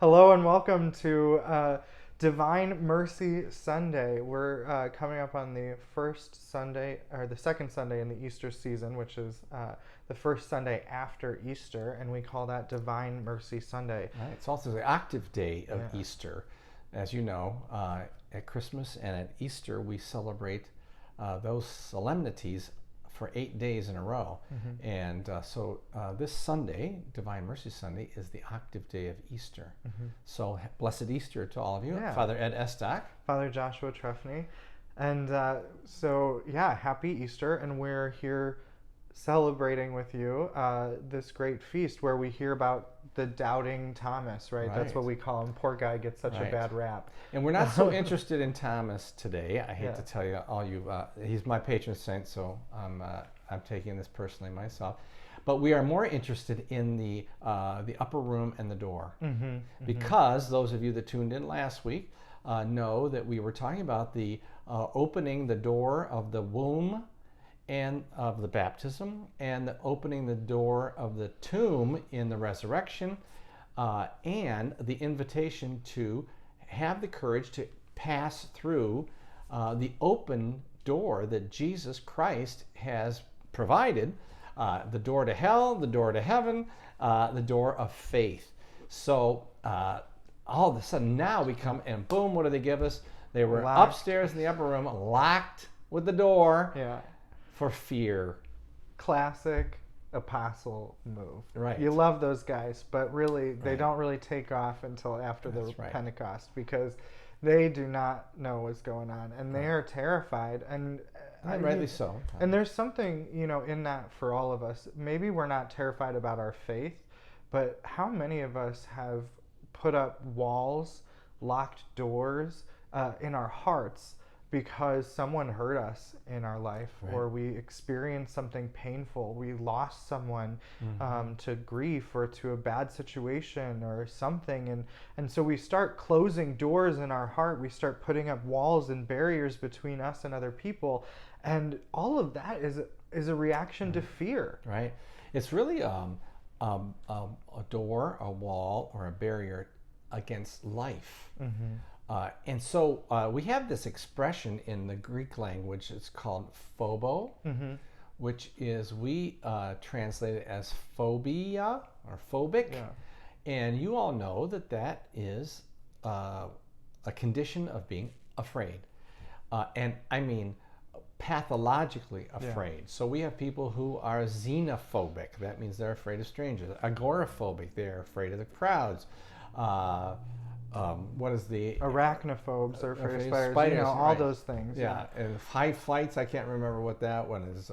Hello and welcome to Divine Mercy Sunday. We're coming up on the first Sunday, or the second Sunday in the Easter season, which is the first Sunday after Easter, and we call that Divine Mercy Sunday. Right. It's also the octave day of Yeah. Easter. As you know, at Christmas and at Easter, we celebrate those solemnities for 8 days in a row. And so this Sunday, Divine Mercy Sunday, is the octave day of Easter. So blessed Easter to all of you. Yeah. Father Ed Estok. Father Joshua Trefny. And happy Easter, and we're here celebrating with you this great feast where we hear about the doubting Thomas, right? That's what we call him. Poor guy gets such a bad rap. And we're not so interested in Thomas today. I hate Yeah. to tell you, all you, he's my patron saint, so I'm taking this personally myself. But we are more interested in the upper room and the door, because those of you that tuned in last week know that we were talking about the opening the door of the womb and of the baptism, and opening the door of the tomb in the resurrection, and the invitation to have the courage to pass through the open door that Jesus Christ has provided, the door to hell, the door to heaven, the door of faith. So all of a sudden now we come and boom, what do they give us? They were Locked. upstairs in the upper room, locked with the door. Yeah. For fear. Classic apostle move. Right. You love those guys, but really they don't really take off until after the That's right. Pentecost, because they do not know what's going on and they are terrified, and Rightly so. And there's something, in that for all of us. Maybe we're not terrified about our faith, but how many of us have put up walls, locked doors in our hearts because someone hurt us in our life, or we experienced something painful. We lost someone to grief or to a bad situation or something. And so we start closing doors in our heart. We start putting up walls and barriers between us and other people. And all of that is a reaction to fear. Right. It's really a door, a wall, or a barrier against life. And so we have this expression in the Greek language. It's called phobo, which is we translate it as phobia or phobic. Yeah. And you all know that that is a condition of being afraid. And I mean pathologically afraid. So we have people who are xenophobic. That means they're afraid of strangers. Agoraphobic, they're afraid of the crowds. What is the Arachnophobes are afraid of spiders, spiders, all right. those things. Yeah, and high flights, I can't remember what that one is,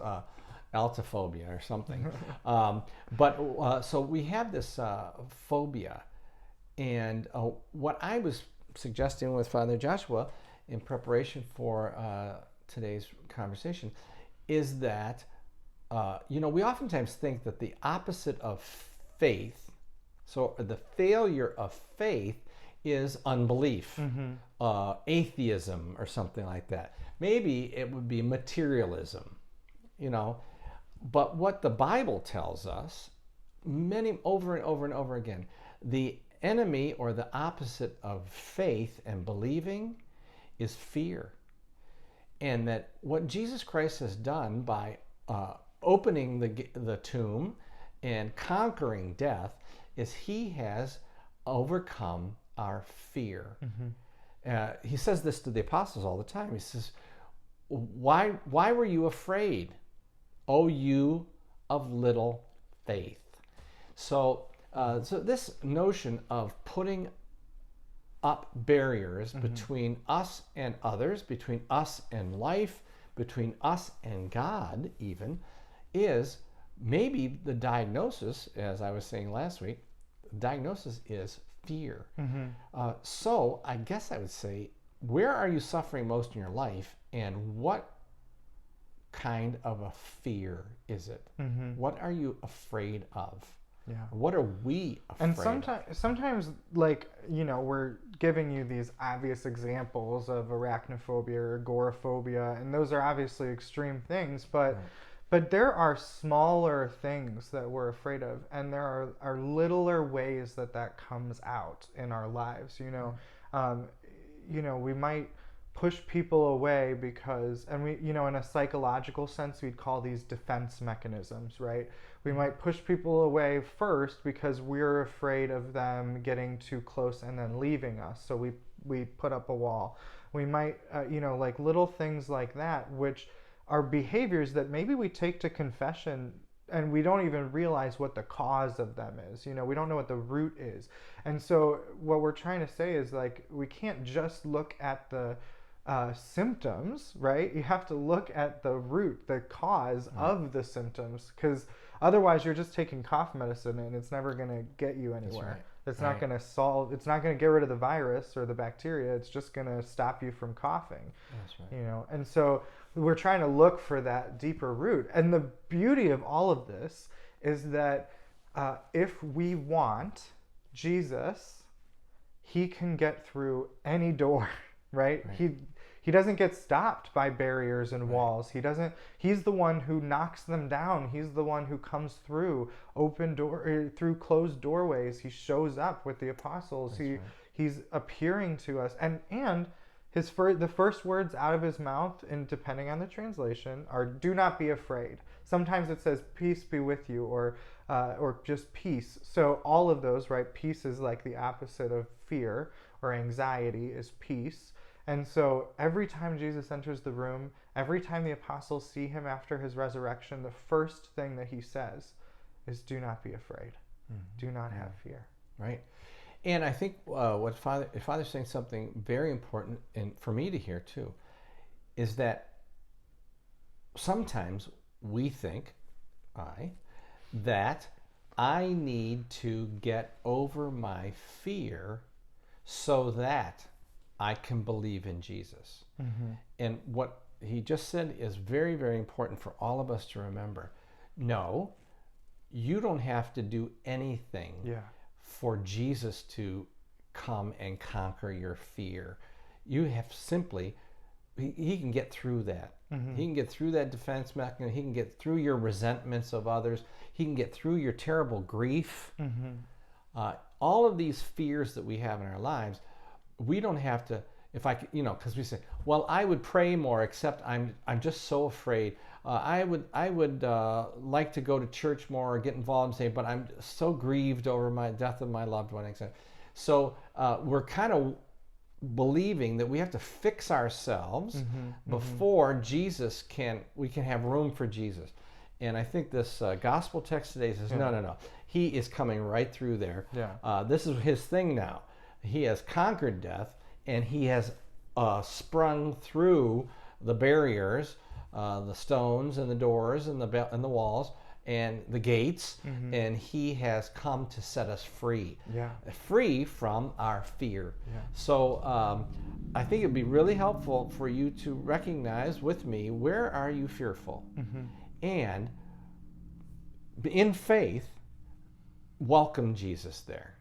altophobia or something. So we have this phobia. And what I was suggesting with Father Joshua in preparation for today's conversation is that, we oftentimes think that the opposite of faith, so the failure of faith, is unbelief, atheism, or something like that. Maybe it would be materialism, But what the Bible tells us, many over and over and over again, the enemy or the opposite of faith and believing is fear. And that what Jesus Christ has done by opening the tomb and conquering death is he has overcome our fear. He says this to the apostles all the time. He says, why were you afraid, O you of little faith? So this notion of putting up barriers between us and others, between us and life, between us and God even, is maybe the diagnosis, as I was saying last week. The diagnosis is fear. So I guess I would say, where are you suffering most in your life, and what kind of a fear is it? What are you afraid of? Yeah. What are we afraid And sometimes, we're giving you these obvious examples of arachnophobia or agoraphobia, and those are obviously extreme things, but But there are smaller things that we're afraid of, and there are littler ways that that comes out in our lives. Um, we might push people away because, and we, in a psychological sense, we'd call these defense mechanisms, right? We might push people away first because we're afraid of them getting too close and then leaving us. So we put up a wall. We might, like little things like that, which are behaviors that maybe we take to confession and we don't even realize what the cause of them is. We don't know what the root is. And so what we're trying to say is like we can't just look at the symptoms, right? You have to look at the root, the cause of the symptoms, because otherwise you're just taking cough medicine and it's never going to get you anywhere. It's not going to solve, it's not going to get rid of the virus or the bacteria. It's just going to stop you from coughing. That's right. And so we're trying to look for that deeper root. And the beauty of all of this is that if we want Jesus, he can get through any door, right? He doesn't get stopped by barriers and walls. He's the one who knocks them down. He's the one who comes through through closed doorways. He shows up with the apostles. He's appearing to us. And the first words out of his mouth, and depending on the translation, are "Do not be afraid." Sometimes it says "Peace be with you," or just peace. So all of those, right? Peace is like the opposite of fear, or anxiety is peace. And so every time Jesus enters the room, every time the apostles see him after his resurrection, the first thing that he says is, "Do not be afraid. Do not have fear." Right. And I think what Father's saying something very important, and for me to hear too, is that sometimes we think, that I need to get over my fear so that I can believe in Jesus. And what he just said is very, very important for all of us to remember. No, you don't have to do anything for Jesus to come and conquer your fear. You have simply, he can get through that. He can get through that defense mechanism. He can get through your resentments of others. He can get through your terrible grief. All of these fears that we have in our lives, we don't have to, because we say, well, I would pray more, except I'm just so afraid. I would like to go to church more or get involved and say, but I'm so grieved over my death of my loved one, etc. So we're kind of believing that we have to fix ourselves before we can have room for Jesus. And I think this gospel text today says, no. He is coming right through there. This is his thing now. He has conquered death, and he has sprung through the barriers, the stones and the doors and the walls and the gates, and he has come to set us free, free from our fear. So I think it'd be really helpful for you to recognize with me, where are you fearful? And in faith, welcome Jesus there.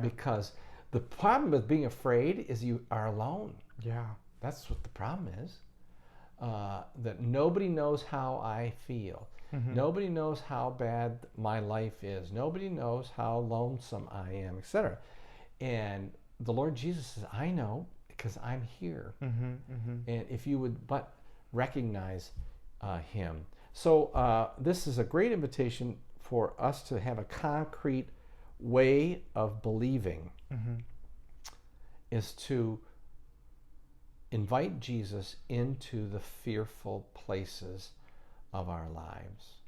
Because the problem with being afraid is you are alone. That's what the problem is. That nobody knows how I feel. Nobody knows how bad my life is. Nobody knows how lonesome I am, etc. And the Lord Jesus says, I know, because I'm here. And if you would but recognize him. So this is a great invitation for us to have a concrete way of believing, is to invite Jesus into the fearful places of our lives.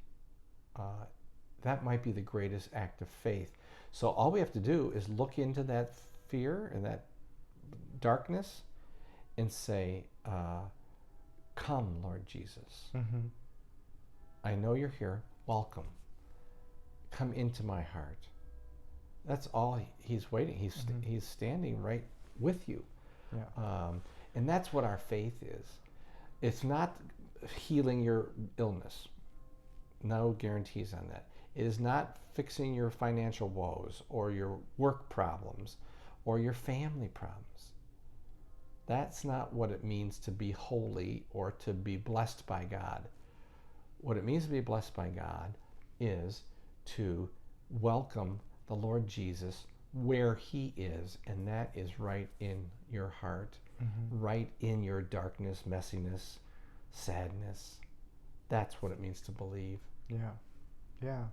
That might be the greatest act of faith. So all we have to do is look into that fear and that darkness and say, come, Lord Jesus. I know you're here. Welcome. Come into my heart. That's all he's waiting. He's standing right with you. And that's what our faith is. It's not healing your illness. No guarantees on that. It is not fixing your financial woes or your work problems or your family problems. That's not what it means to be holy or to be blessed by God. what it means to be blessed by God is to welcome the Lord Jesus where he is, and that is right in your heart, right in your darkness, messiness, sadness. That's what it means to believe. Yeah. Yeah.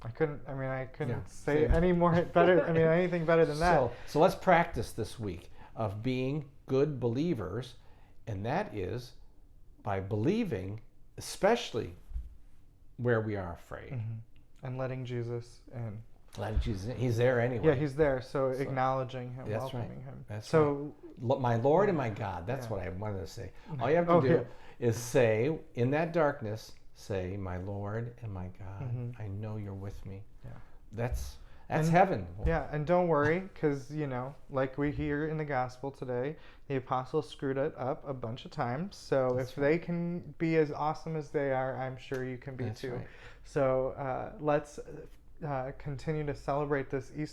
I couldn't Yeah, say same. any more better, anything better than that. So let's practice this week of being good believers, and that is by believing, especially where we are afraid. And letting Jesus in. Letting Jesus in. He's there anyway. Yeah, he's there. So acknowledging him, That's welcoming right. him. That's so right. My Lord and my God. That's what I wanted to say. All you have to Oh, do yeah. is say, in that darkness, say, my Lord and my God, I know you're with me. Yeah. That's heaven. Yeah, and don't worry, because, like we hear in the gospel today, the apostles screwed it up a bunch of times. So if they can be as awesome as they are, I'm sure you can be too. Right. So let's continue to celebrate this Easter.